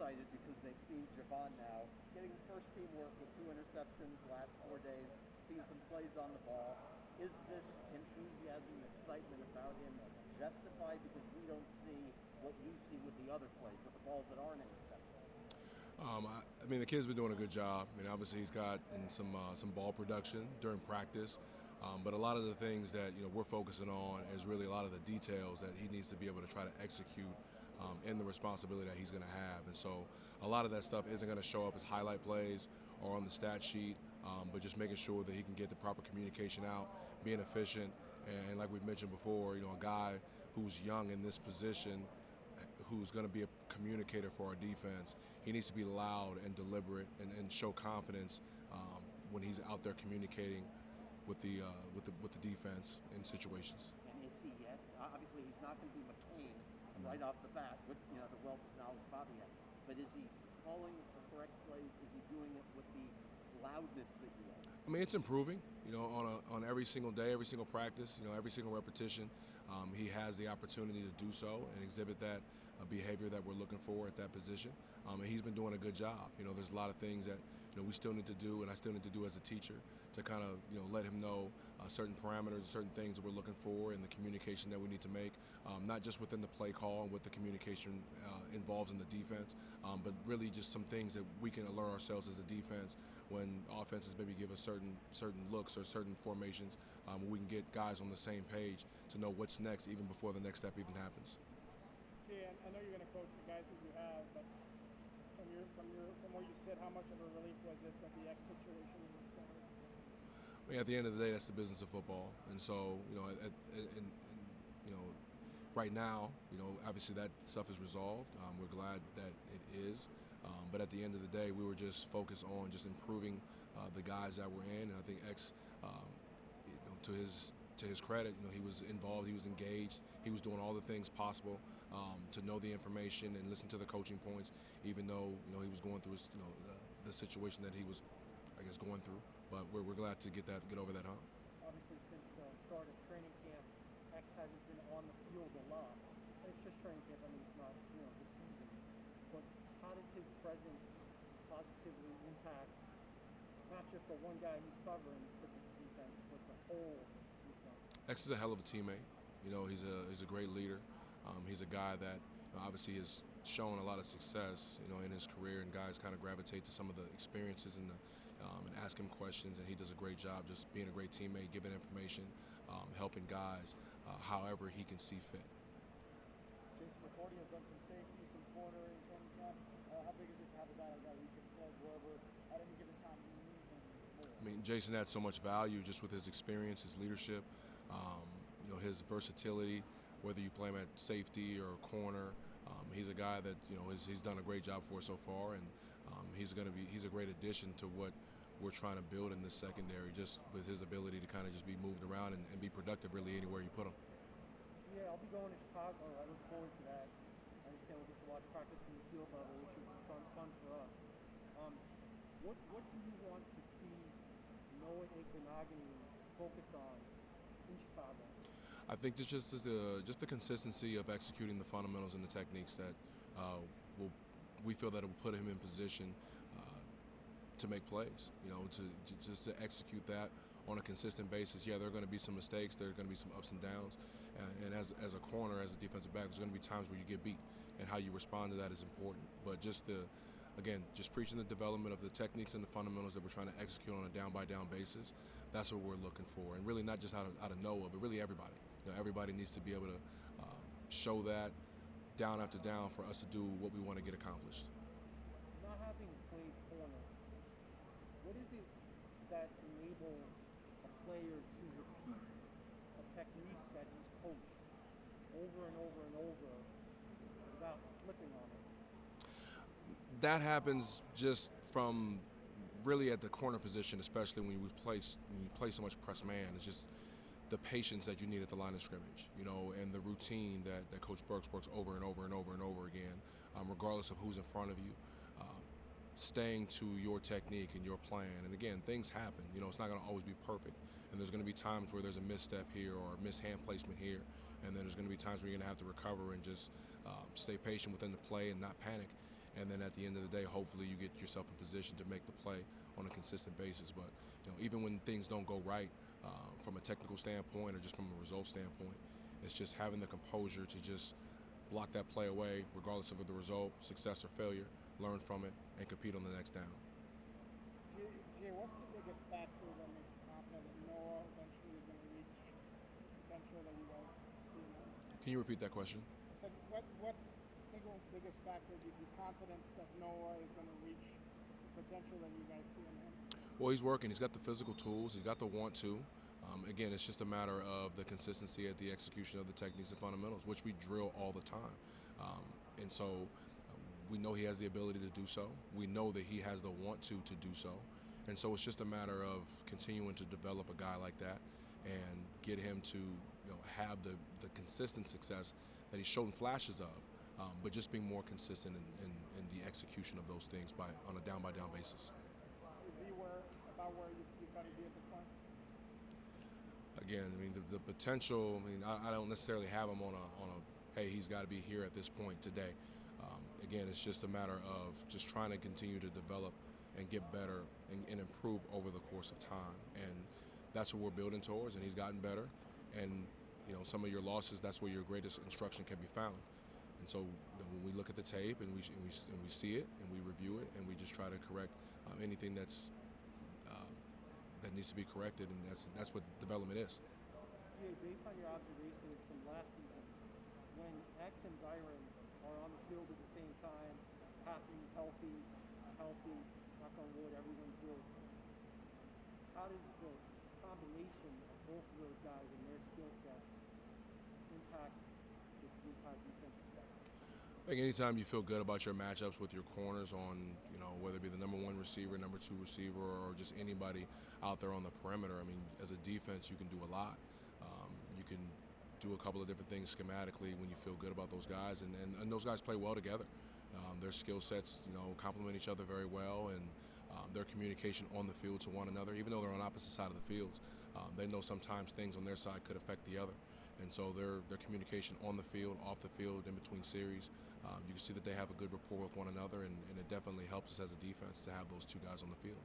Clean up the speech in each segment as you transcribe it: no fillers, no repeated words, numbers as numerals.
excited because they've seen Javon now getting first team work with 2 interceptions last 4 days, seeing some plays on the ball. Is this enthusiasm and excitement about him justified because we don't see what you see with the other plays, with the balls that aren't interceptions? I mean, the kid's been doing a good job. I mean, obviously he's got in some ball production during practice, but a lot of the things that we're focusing on is really a lot of the details that he needs to be able to try to execute in the responsibility that he's going to have. And so, a lot of that stuff isn't going to show up as highlight plays or on the stat sheet, but just making sure that he can get the proper communication out, being efficient, and like we've mentioned before, a guy who's young in this position who's going to be a communicator for our defense, he needs to be loud and deliberate and show confidence when he's out there communicating with the defense in situations. And is he yet? Obviously, he's not going to be McCain right off the bat with the wealth of knowledge Bobby had. But is he calling the correct plays? Is he doing it with the loudness that you want? I mean, it's improving. On every single day, every single practice, every single repetition, he has the opportunity to do so and exhibit that behavior that we're looking for at that position. And he's been doing a good job. There's a lot of things that we still need to do, and I still need to do as a teacher to kind of let him know certain parameters, certain things that we're looking for, and the communication that we need to make, not just within the play call and what the communication involves in the defense, but really just some things that we can alert ourselves as a defense when offenses maybe give us certain looks or certain formations, we can get guys on the same page to know what's next even before the next step even happens. Gee, I know you're going to coach the guys that you have, but from what you said, how much of a relief was it that the X situation was settled? I mean, at the end of the day, that's the business of football, and so right now, obviously that stuff is resolved. We're glad that it is. But at the end of the day, we were just focused on just improving the guys that we're in. And I think X, to his credit, he was involved, he was engaged, he was doing all the things possible to know the information and listen to the coaching points, even though he was going through the situation that he was, I guess, going through. But we're glad to get over that hump. Obviously, since the start of training camp, X hasn't been on the field a lot. It's just training camp. I mean, it's not the season. But how does his presence positively impact not just the one guy he's covering for the defense, but the whole defense? X is a hell of a teammate. He's a great leader. He's a guy that obviously has shown a lot of success, in his career, and guys kind of gravitate to some of the experiences and ask him questions, and he does a great job just being a great teammate, giving information, helping guys however he can see fit. Jason McCourty has done some safety, some corner in training camp. How big is it to have a guy like that who can play wherever at any given time you need him? I mean, Jason adds so much value just with his experience, his leadership, his versatility, whether you play him at safety or corner. He's a guy that he's done a great job for us so far, and he's a great addition to what we're trying to build in the secondary, just with his ability to kind of just be moved around and be productive really anywhere you put him. Yeah, I'll be going to Chicago. I look forward to that. I understand we'll get to watch practice from the field level, which will be fun for us. What do you want to see Noah Incarnagini focus on in Chicago? I think it's just the consistency of executing the fundamentals and the techniques that we feel that it will put him in position to make plays. To execute that on a consistent basis. Yeah, there are going to be some mistakes. There are going to be some ups and downs. And as a corner, as a defensive back, there's going to be times where you get beat, and how you respond to that is important. But just preaching the development of the techniques and the fundamentals that we're trying to execute on a down-by-down basis, that's what we're looking for. And really not just out of Noah, but really everybody. Everybody needs to be able to show that down after down for us to do what we want to get accomplished. Not having played corner, what is it that enables a player to repeat a technique that he's coached over and over and over without slipping on it? That happens just from really at the corner position, especially when you play so much press man. It's just the patience that you need at the line of scrimmage, and the routine that Coach Burks works over and over and over and over again, regardless of who's in front of you. Staying to your technique and your plan. And again, things happen. It's not going to always be perfect. And there's going to be times where there's a misstep here or a mishand placement here. And then there's going to be times where you're going to have to recover and just stay patient within the play and not panic. and then at the end of the day, hopefully you get yourself in position to make the play on a consistent basis. But even when things don't go right from a technical standpoint or just from a result standpoint, it's just having the composure to just block that play away, regardless of the result, success or failure, learn from it, and compete on the next down. Jay, what's the biggest factor that makes you confident that Noah eventually is going to reach the potential that you guys see now? Can you repeat that question? I said, what's the single biggest factor gives you confidence that Noah is going to reach the potential that you guys see in him? Well, he's working. He's got the physical tools. He's got the want to. Again, it's just a matter of the consistency at the execution of the techniques and fundamentals, which we drill all the time. And so we know he has the ability to do so. We know that he has the want to do so. And so it's just a matter of continuing to develop a guy like that and get him to have the consistent success that he's shown flashes of, but just being more consistent in the execution of those things on a down-by-down basis. Is he about where you thought he'd be at this point? Again, I mean, the potential, I don't necessarily have him on a hey, he's got to be here at this point today. Again, it's just a matter of just trying to continue to develop and get better and improve over the course of time. And that's what we're building towards, and he's gotten better. And, some of your losses, that's where your greatest instruction can be found. And so when we look at the tape and we see it and we review it and we just try to correct anything that needs to be corrected, and that's what development is. Yeah, based on your observations from last season, when X and Byron are on the field at the same time, happy, healthy, knock on wood, everyone's good. How does the combination of both of those guys and their skill sets impact the entire defense? I think anytime you feel good about your matchups with your corners on, whether it be the number one receiver, number two receiver, or just anybody out there on the perimeter, I mean, as a defense, you can do a lot. You can do a couple of different things schematically when you feel good about those guys, and those guys play well together. Their skill sets, complement each other very well, and their communication on the field to one another, even though they're on opposite side of the fields, they know sometimes things on their side could affect the other. And so their communication on the field, off the field, in between series, you can see that they have a good rapport with one another, and it definitely helps us as a defense to have those two guys on the field.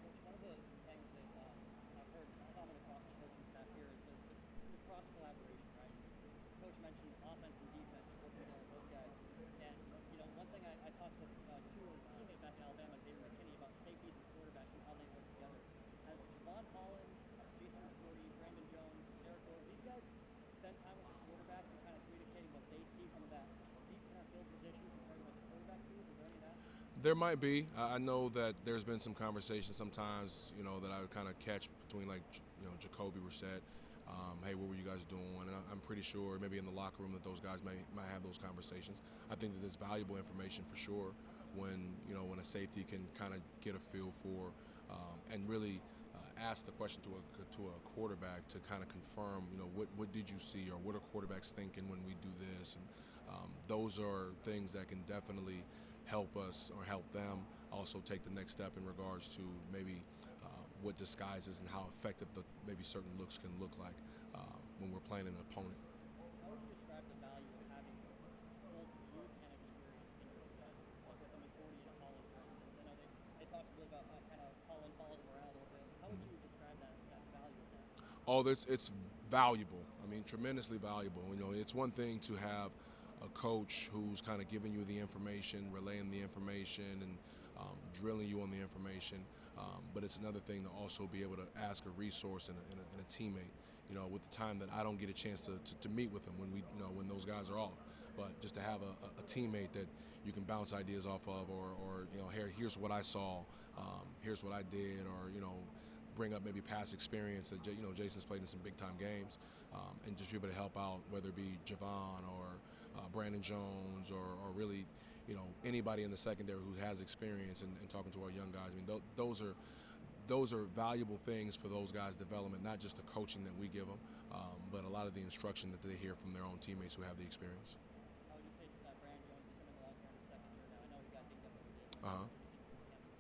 Coach, one of the things that I've heard common across the coaching staff here is the cross collaboration, right? Coach mentioned offense and defense, working together with those guys. And one thing I talked to his teammate back in Alabama, Xavier McKinney, about safeties and quarterbacks and how they work together. Has Javon Holland, Jason McCourty, Brandon Jones, Eric Gore, these guys spend time with the quarterbacks and kind of communicating what they see from that deep center field position compared to what the quarterback sees? Is there any of that? There might be. I know that there's been some conversation sometimes, that I would kind of catch between Jacoby Brissett. Hey, what were you guys doing? And I'm pretty sure maybe in the locker room that those guys might have those conversations. I think that there's valuable information for sure when a safety can kind of get a feel for and really ask the question to a quarterback to kind of confirm, what did you see, or what are quarterbacks thinking when we do this? And those are things that can definitely help us or help them also take the next step in regards to maybe what disguises and how effective maybe certain looks can look like when we're playing an opponent. How would you describe the value of having both youth and experience in your possession, like with a McCourty and a Holland, for instance? I know they talked a bit about how kind of Holland follows him around a little bit. How would you describe that value of that? Oh, it's valuable. I mean, tremendously valuable. It's one thing to have a coach who's kind of giving you the information, relaying the information, and drilling you on the information. But it's another thing to also be able to ask a resource and a teammate. With the time that I don't get a chance to meet with them when those guys are off. But just to have a teammate that you can bounce ideas off of, or here's what I saw, here's what I did, or bring up maybe past experience that Jason's played in some big time games, and just be able to help out, whether it be Javon or Brandon Jones or really anybody in the secondary who has experience and talking to our young guys. I mean, those are valuable things for those guys' development, not just the coaching that we give them, but a lot of the instruction that they hear from their own teammates who have the experience. How would you say Brandon Jones is coming along here in his second year now? I know he got dinged up a little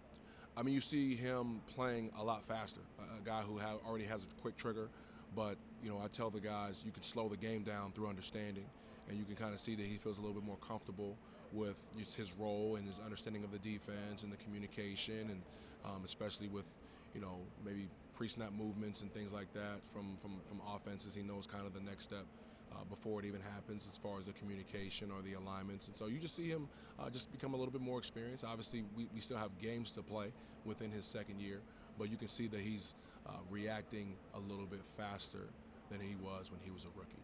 bit. I mean, you see him playing a lot faster, a guy who already has a quick trigger, but I tell the guys you can slow the game down through understanding and you can kind of see that he feels a little bit more comfortable with just his role and his understanding of the defense and the communication, and especially with maybe pre-snap movements and things like that from offenses. He knows kind of the next step before it even happens as far as the communication or the alignments. And so you just see him just become a little bit more experienced. Obviously, we still have games to play within his second year, but you can see that he's reacting a little bit faster than he was when he was a rookie.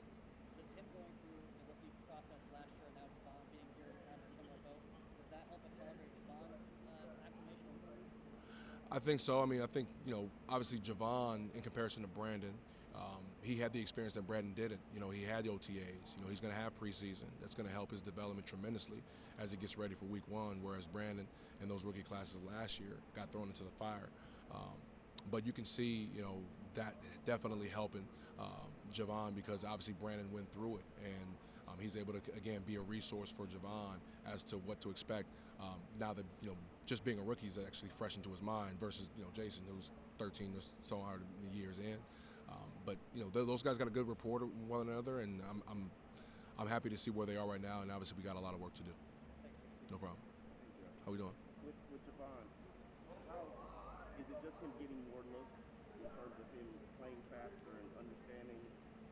Does him going through the rookie process last year and now Javon being here in kind of a similar boat, does that help accelerate Javon's acclimation? I think so. I mean, I think, obviously Javon, in comparison to Brandon, he had the experience that Brandon didn't. He had the OTAs. He's going to have preseason. That's going to help his development tremendously as he gets ready for week one, whereas Brandon and those rookie classes last year got thrown into the fire. But you can see, that definitely helping Javon, because obviously Brandon went through it, and he's able to, again, be a resource for Javon as to what to expect now that, just being a rookie is actually fresh into his mind versus, Jason, who's 13 or so hard years in. But those guys got a good rapport with one another, and I'm happy to see where they are right now. And obviously, we got a lot of work to do. No problem. How we doing? With Javon, how is it just him getting more looks in terms of him playing faster and understanding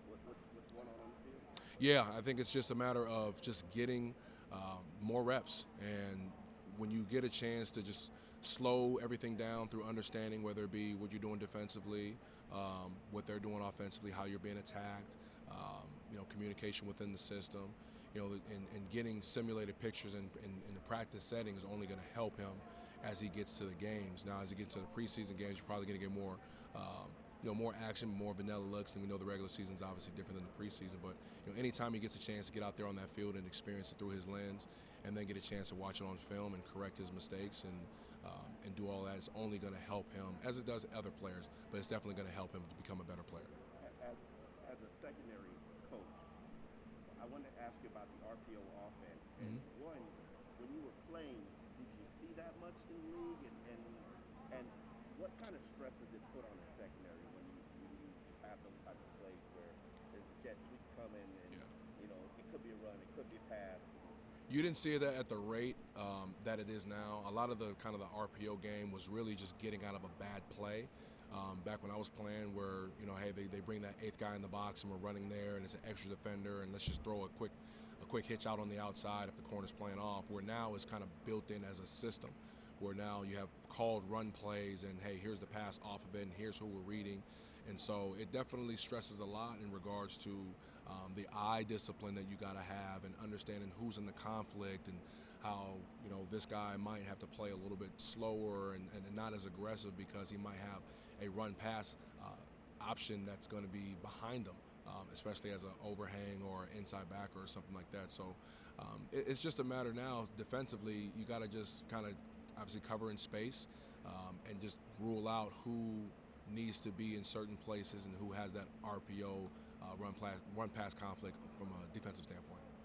what's going on the field? Yeah, I think it's just a matter of just getting more reps, and when you get a chance to just slow everything down through understanding, whether it be what you're doing defensively, what they're doing offensively, how you're being attacked, communication within the system, and getting simulated pictures in the practice setting is only going to help him as he gets to the games. Now, as he gets to the preseason games, you're probably going to get more more action, more vanilla looks, and we know the regular season is obviously different than the preseason. But anytime he gets a chance to get out there on that field and experience it through his lens, and then get a chance to watch it on film and correct his mistakes and do all that, is only going to help him, as it does other players. But it's definitely going to help him to become a better player. As a secondary coach, I wanted to ask you about the RPO offense. And one, when you were playing, did you see that much in the league? And what kind of stress does it put on the secondary when you just have those type of plays where there's a jet sweep coming and it could be a run, it could be a pass. You didn't see that at the rate that it is now. A lot of the kind of the RPO game was really just getting out of a bad play. Back when I was playing, where hey, they bring that eighth guy in the box and we're running there, and it's an extra defender, and let's just throw a quick hitch out on the outside if the corner's playing off. Where now it's kind of built in as a system, where now you have called run plays, and hey, here's the pass off of it, and here's who we're reading. And so it definitely stresses a lot in regards to the eye discipline that you got to have, and understanding who's in the conflict, and how this guy might have to play a little bit slower and not as aggressive because he might have a run pass option that's going to be behind him, especially as an overhang or inside backer or something like that. So it's just a matter now defensively. You got to just kind of obviously cover in space and just rule out who needs to be in certain places and who has that RPO run pass conflict from a defensive standpoint.